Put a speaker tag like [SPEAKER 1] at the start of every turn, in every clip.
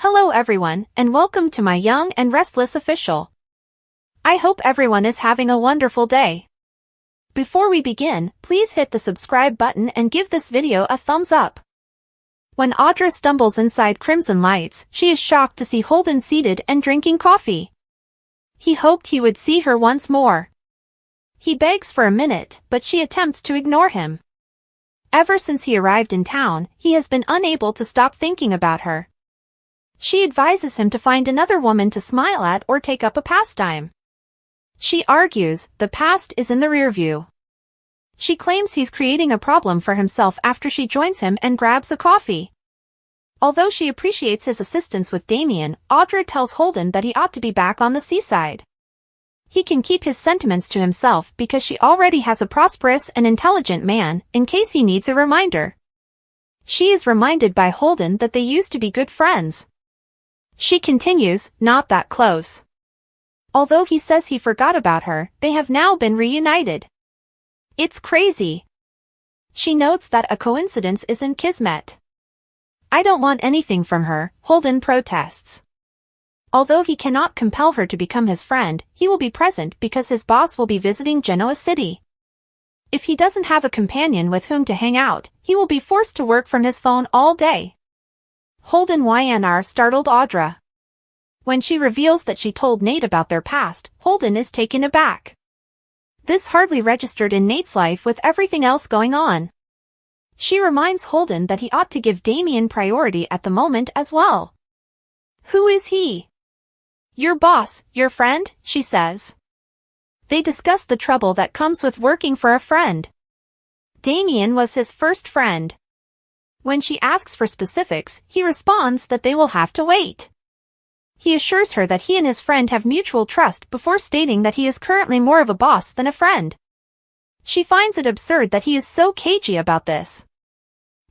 [SPEAKER 1] Hello everyone, and welcome to my Young and Restless official. I hope everyone is having a wonderful day. Before we begin, please hit the subscribe button and give this video a thumbs up. When Audra stumbles inside Crimson Lights, she is shocked to see Holden seated and drinking coffee. He hoped he would see her once more. He begs for a minute, but she attempts to ignore him. Ever since he arrived in town, he has been unable to stop thinking about her. She advises him to find another woman to smile at or take up a pastime. She argues the past is in the rearview. She claims he's creating a problem for himself after she joins him and grabs a coffee. Although she appreciates his assistance with Damien, Audra tells Holden that he ought to be back on the seaside. He can keep his sentiments to himself because she already has a prosperous and intelligent man, in case he needs a reminder. She is reminded by Holden that they used to be good friends. She continues, not that close. Although he says he forgot about her, they have now been reunited. It's crazy. She notes that a coincidence isn't kismet. I don't want anything from her, Holden protests. Although he cannot compel her to become his friend, he will be present because his boss will be visiting Genoa City. If he doesn't have a companion with whom to hang out, he will be forced to work from his phone all day. Holden YNR startled Audra. When she reveals that she told Nate about their past, Holden is taken aback. This hardly registered in Nate's life with everything else going on. She reminds Holden that he ought to give Damien priority at the moment as well. Who is he? Your boss, your friend, she says. They discuss the trouble that comes with working for a friend. Damien was his first friend. When she asks for specifics, he responds that they will have to wait. He assures her that he and his friend have mutual trust before stating that he is currently more of a boss than a friend. She finds it absurd that he is so cagey about this.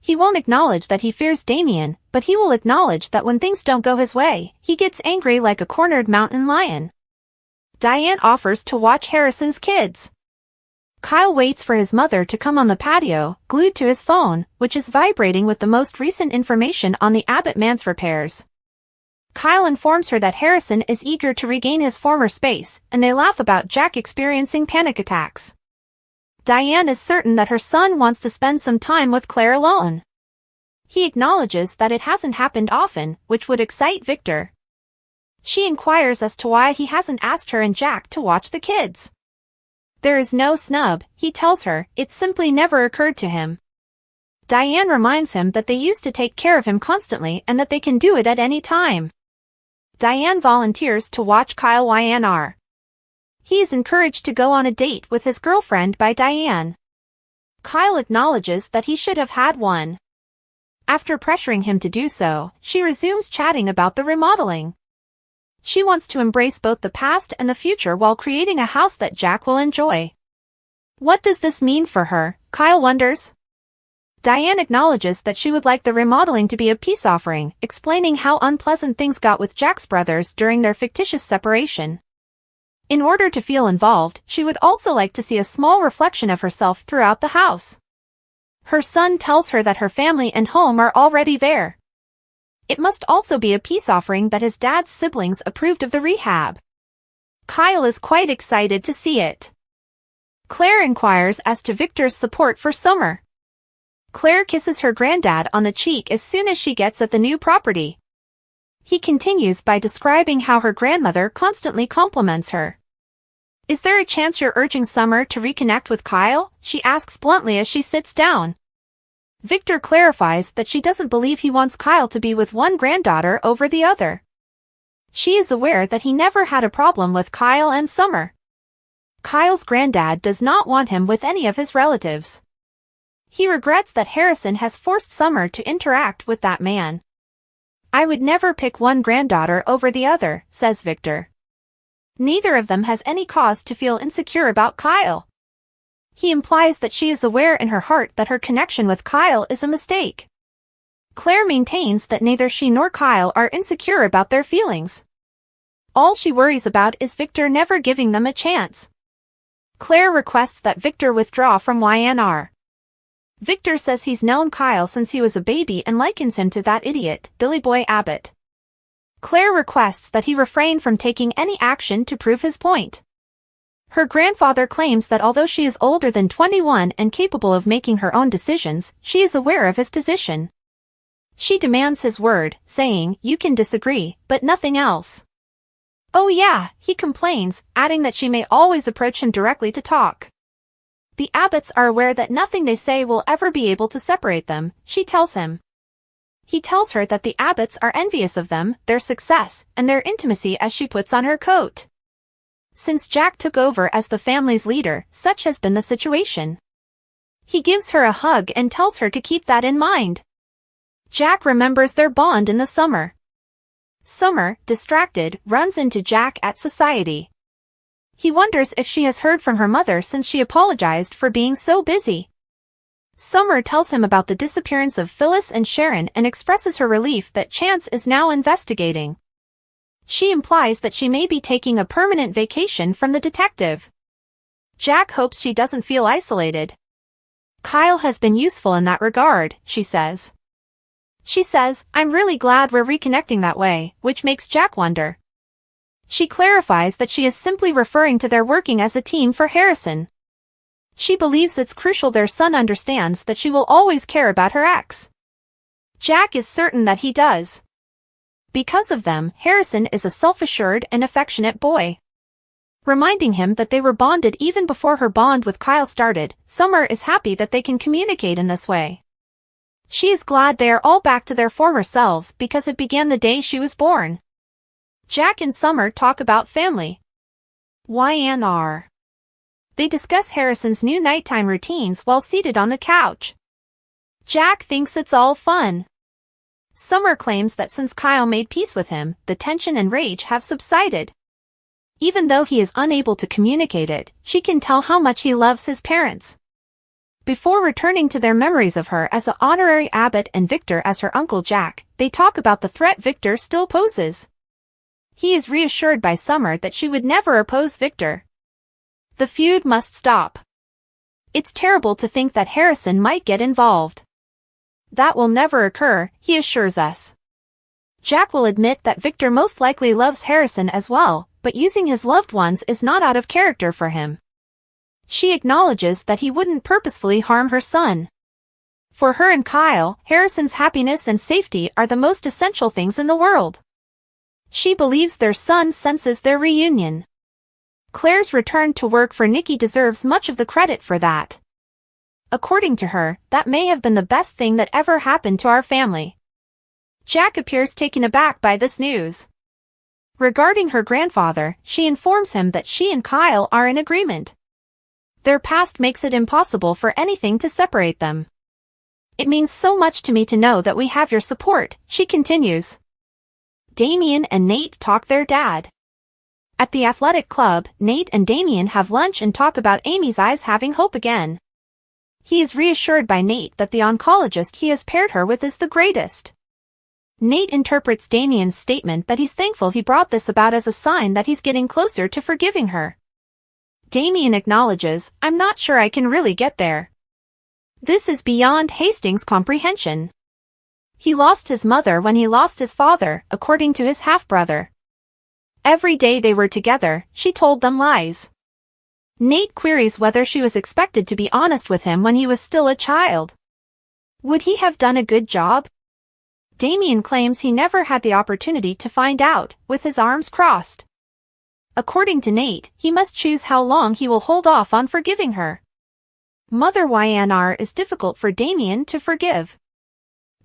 [SPEAKER 1] He won't acknowledge that he fears Damien, but he will acknowledge that when things don't go his way, he gets angry like a cornered mountain lion. Diane offers to watch Harrison's kids. Kyle waits for his mother to come on the patio, glued to his phone, which is vibrating with the most recent information on the Abbott man's repairs. Kyle informs her that Harrison is eager to regain his former space, and they laugh about Jack experiencing panic attacks. Diane is certain that her son wants to spend some time with Claire alone. He acknowledges that it hasn't happened often, which would excite Victor. She inquires as to why he hasn't asked her and Jack to watch the kids. There is no snub, he tells her, it simply never occurred to him. Diane reminds him that they used to take care of him constantly and that they can do it at any time. Diane volunteers to watch Kyle YNR. He is encouraged to go on a date with his girlfriend by Diane. Kyle acknowledges that he should have had one. After pressuring him to do so, she resumes chatting about the remodeling. She wants to embrace both the past and the future while creating a house that Jack will enjoy. What does this mean for her, Kyle wonders. Diane acknowledges that she would like the remodeling to be a peace offering, explaining how unpleasant things got with Jack's brothers during their fictitious separation. In order to feel involved, she would also like to see a small reflection of herself throughout the house. Her son tells her that her family and home are already there. It must also be a peace offering that his dad's siblings approved of the rehab. Kyle is quite excited to see it. Claire inquires as to Victor's support for Summer. Claire kisses her granddad on the cheek as soon as she gets at the new property. He continues by describing how her grandmother constantly compliments her. Is there a chance you're urging Summer to reconnect with Kyle? She asks bluntly as she sits down. Victor clarifies that she doesn't believe he wants Kyle to be with one granddaughter over the other. She is aware that he never had a problem with Kyle and Summer. Kyle's granddad does not want him with any of his relatives. He regrets that Harrison has forced Summer to interact with that man. I would never pick one granddaughter over the other, says Victor. Neither of them has any cause to feel insecure about Kyle. He implies that she is aware in her heart that her connection with Kyle is a mistake. Claire maintains that neither she nor Kyle are insecure about their feelings. All she worries about is Victor never giving them a chance. Claire requests that Victor withdraw from YNR. Victor says he's known Kyle since he was a baby and likens him to that idiot, Billy Boy Abbott. Claire requests that he refrain from taking any action to prove his point. Her grandfather claims that although she is older than 21 and capable of making her own decisions, she is aware of his position. She demands his word, saying, "You can disagree, but nothing else." "Oh yeah," he complains, adding that she may always approach him directly to talk. The Abbotts are aware that nothing they say will ever be able to separate them, she tells him. He tells her that the Abbotts are envious of them, their success, and their intimacy as she puts on her coat. Since Jack took over as the family's leader, such has been the situation. He gives her a hug and tells her to keep that in mind. Jack remembers their bond in the summer. Summer, distracted, runs into Jack at society. He wonders if she has heard from her mother since she apologized for being so busy. Summer tells him about the disappearance of Phyllis and Sharon and expresses her relief that Chance is now investigating. She implies that she may be taking a permanent vacation from the detective. Jack hopes she doesn't feel isolated. "Kyle has been useful in that regard," she says. She says, "I'm really glad we're reconnecting that way," which makes Jack wonder. She clarifies that she is simply referring to their working as a team for Harrison. She believes it's crucial their son understands that she will always care about her ex. Jack is certain that he does. Because of them, Harrison is a self-assured and affectionate boy. Reminding him that they were bonded even before her bond with Kyle started, Summer is happy that they can communicate in this way. She is glad they are all back to their former selves because it began the day she was born. Jack and Summer talk about family. YNR. They discuss Harrison's new nighttime routines while seated on the couch. Jack thinks it's all fun. Summer claims that since Kyle made peace with him, the tension and rage have subsided. Even though he is unable to communicate it, she can tell how much he loves his parents. Before returning to their memories of her as an honorary abbot and Victor as her Uncle Jack, they talk about the threat Victor still poses. He is reassured by Summer that she would never oppose Victor. The feud must stop. It's terrible to think that Harrison might get involved. That will never occur, he assures us. Jack will admit that Victor most likely loves Harrison as well, but using his loved ones is not out of character for him. She acknowledges that he wouldn't purposefully harm her son. For her and Kyle, Harrison's happiness and safety are the most essential things in the world. She believes their son senses their reunion. Claire's return to work for Nikki deserves much of the credit for that. According to her, that may have been the best thing that ever happened to our family. Jack appears taken aback by this news. Regarding her grandfather, she informs him that she and Kyle are in agreement. Their past makes it impossible for anything to separate them. "It means so much to me to know that we have your support," she continues. Damien and Nate talk their dad. At the athletic club, Nate and Damien have lunch and talk about Amy's eyes having hope again. He is reassured by Nate that the oncologist he has paired her with is the greatest. Nate interprets Damien's statement that he's thankful he brought this about as a sign that he's getting closer to forgiving her. Damien acknowledges, "I'm not sure I can really get there." This is beyond Hastings' comprehension. He lost his mother when he lost his father, according to his half-brother. Every day they were together, she told them lies. Nate queries whether she was expected to be honest with him when he was still a child. Would he have done a good job? Damien claims he never had the opportunity to find out, with his arms crossed. According to Nate, he must choose how long he will hold off on forgiving her. Mother YNR is difficult for Damien to forgive.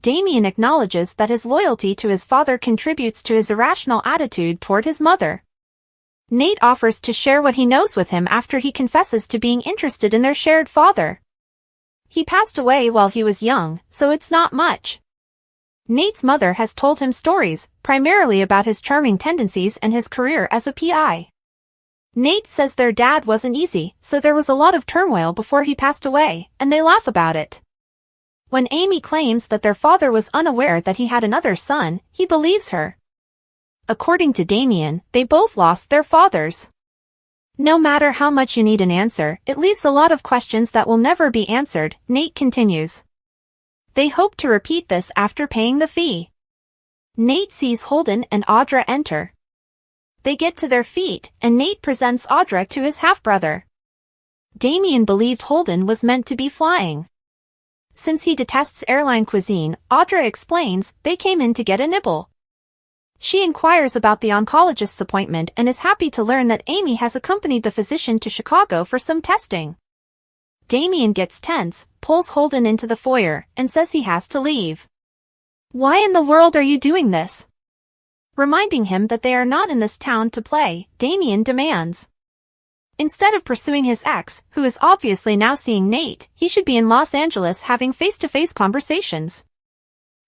[SPEAKER 1] Damien acknowledges that his loyalty to his father contributes to his irrational attitude toward his mother. Nate offers to share what he knows with him after he confesses to being interested in their shared father. He passed away while he was young, so it's not much. Nate's mother has told him stories, primarily about his charming tendencies and his career as a PI. Nate says their dad wasn't easy, so there was a lot of turmoil before he passed away, and they laugh about it. When Amy claims that their father was unaware that he had another son, he believes her. According to Damien, they both lost their fathers. No matter how much you need an answer, it leaves a lot of questions that will never be answered, Nate continues. They hope to repeat this after paying the fee. Nate sees Holden and Audra enter. They get to their feet, and Nate presents Audra to his half-brother. Damien believed Holden was meant to be flying. Since he detests airline cuisine, Audra explains they came in to get a nibble. She inquires about the oncologist's appointment and is happy to learn that Amy has accompanied the physician to Chicago for some testing. Damien gets tense, pulls Holden into the foyer, and says he has to leave. "Why in the world are you doing this?" Reminding him that they are not in this town to play, Damien demands. Instead of pursuing his ex, who is obviously now seeing Nate, he should be in Los Angeles having face-to-face conversations.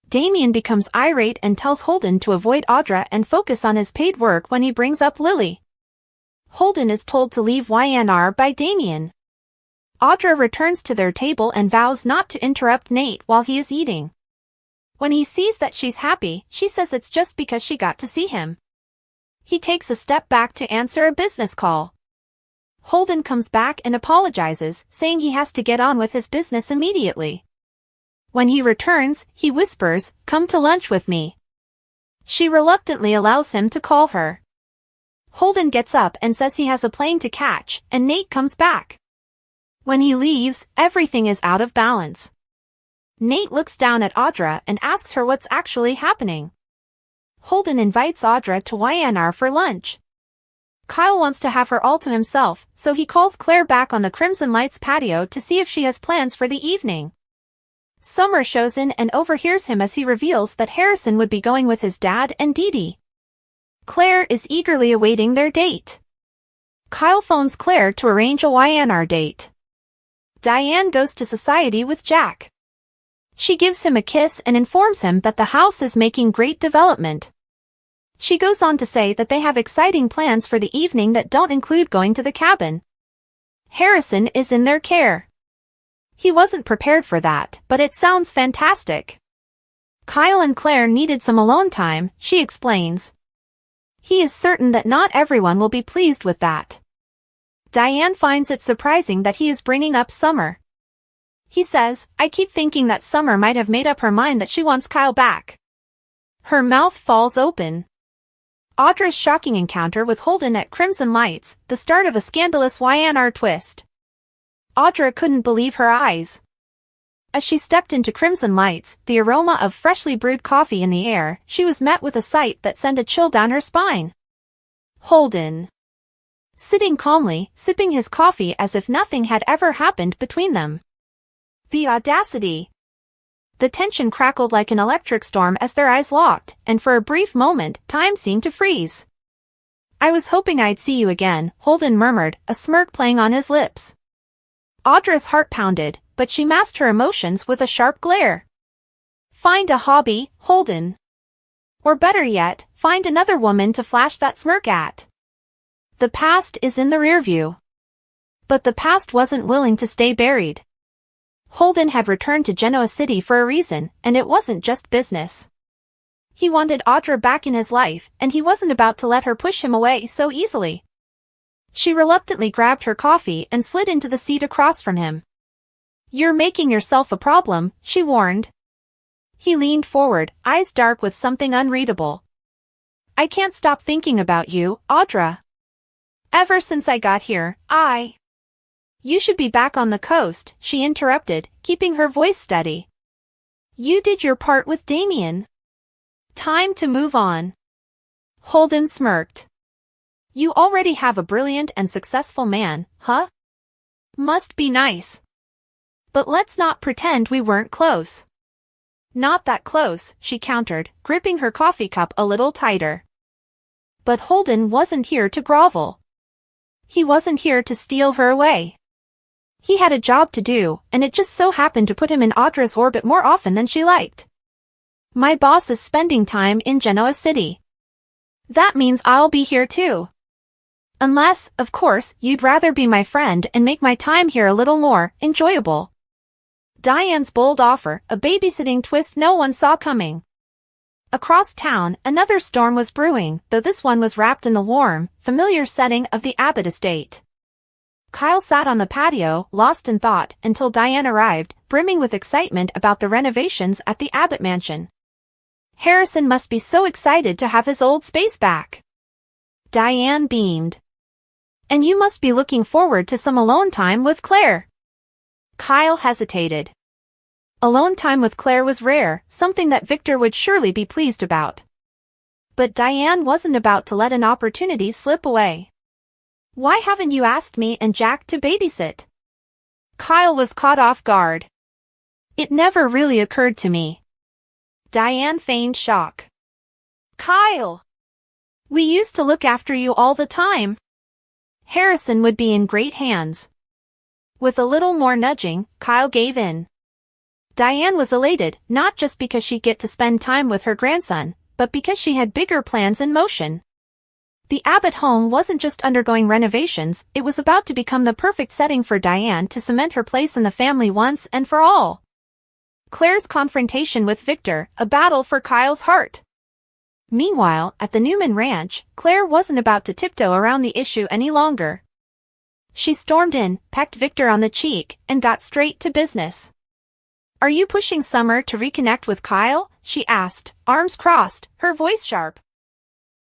[SPEAKER 1] Damien becomes irate and tells Holden to avoid Audra and focus on his paid work when he brings up Lily. Holden is told to leave YNR by Damien. Audra returns to their table and vows not to interrupt Nate while he is eating. When he sees that she's happy, she says it's just because she got to see him. He takes a step back to answer a business call. Holden comes back and apologizes, saying he has to get on with his business immediately. When he returns, he whispers, "Come to lunch with me." She reluctantly allows him to call her. Holden gets up and says he has a plane to catch, and Nate comes back. When he leaves, everything is out of balance. Nate looks down at Audra and asks her what's actually happening. Holden invites Audra to YNR for lunch. Kyle wants to have her all to himself, so he calls Claire back on the Crimson Lights patio to see if she has plans for the evening. Summer shows in and overhears him as he reveals that Harrison would be going with his dad and Dee Dee. Claire is eagerly awaiting their date. Kyle phones Claire to arrange a YNR date. Diane goes to society with Jack. She gives him a kiss and informs him that the house is making great development. She goes on to say that they have exciting plans for the evening that don't include going to the cabin. Harrison is in their care. He wasn't prepared for that, but it sounds fantastic. Kyle and Claire needed some alone time, she explains. He is certain that not everyone will be pleased with that. Diane finds it surprising that he is bringing up Summer. He says, "I keep thinking that Summer might have made up her mind that she wants Kyle back." Her mouth falls open. Audra's shocking encounter with Holden at Crimson Lights, the start of a scandalous YNR twist. Audra couldn't believe her eyes. As she stepped into Crimson Lights, the aroma of freshly brewed coffee in the air, she was met with a sight that sent a chill down her spine. Holden. Sitting calmly, sipping his coffee as if nothing had ever happened between them. The audacity. The tension crackled like an electric storm as their eyes locked, and for a brief moment, time seemed to freeze. "I was hoping I'd see you again," Holden murmured, a smirk playing on his lips. Audra's heart pounded, but she masked her emotions with a sharp glare. "Find a hobby, Holden. Or better yet, find another woman to flash that smirk at. The past is in the rearview." But the past wasn't willing to stay buried. Holden had returned to Genoa City for a reason, and it wasn't just business. He wanted Audra back in his life, and he wasn't about to let her push him away so easily. She reluctantly grabbed her coffee and slid into the seat across from him. "You're making yourself a problem," she warned. He leaned forward, eyes dark with something unreadable. "I can't stop thinking about you, Audra. Ever since I got here, You should be back on the coast," she interrupted, keeping her voice steady. "You did your part with Damien. Time to move on." Holden smirked. "You already have a brilliant and successful man, huh? Must be nice. But let's not pretend we weren't close." "Not that close," she countered, gripping her coffee cup a little tighter. But Holden wasn't here to grovel. He wasn't here to steal her away. He had a job to do, and it just so happened to put him in Audra's orbit more often than she liked. "My boss is spending time in Genoa City. That means I'll be here too. Unless, of course, you'd rather be my friend and make my time here a little more enjoyable." Diane's bold offer, a babysitting twist no one saw coming. Across town, another storm was brewing, though this one was wrapped in the warm, familiar setting of the Abbott estate. Kyle sat on the patio, lost in thought, until Diane arrived, brimming with excitement about the renovations at the Abbott mansion. Harrison must be so excited to have his old space back. Diane beamed. And you must be looking forward to some alone time with Claire. Kyle hesitated. Alone time with Claire was rare, something that Victor would surely be pleased about. But Diane wasn't about to let an opportunity slip away. Why haven't you asked me and Jack to babysit? Kyle was caught off guard. It never really occurred to me. Diane feigned shock. Kyle! We used to look after you all the time. Harrison would be in great hands. With a little more nudging, Kyle gave in. Diane was elated, not just because she'd get to spend time with her grandson, but because she had bigger plans in motion. The Abbott home wasn't just undergoing renovations, it was about to become the perfect setting for Diane to cement her place in the family once and for all. Claire's confrontation with Victor, a battle for Kyle's heart. Meanwhile, at the Newman Ranch, Claire wasn't about to tiptoe around the issue any longer. She stormed in, pecked Victor on the cheek, and got straight to business. Are you pushing Summer to reconnect with Kyle? She asked, arms crossed, her voice sharp.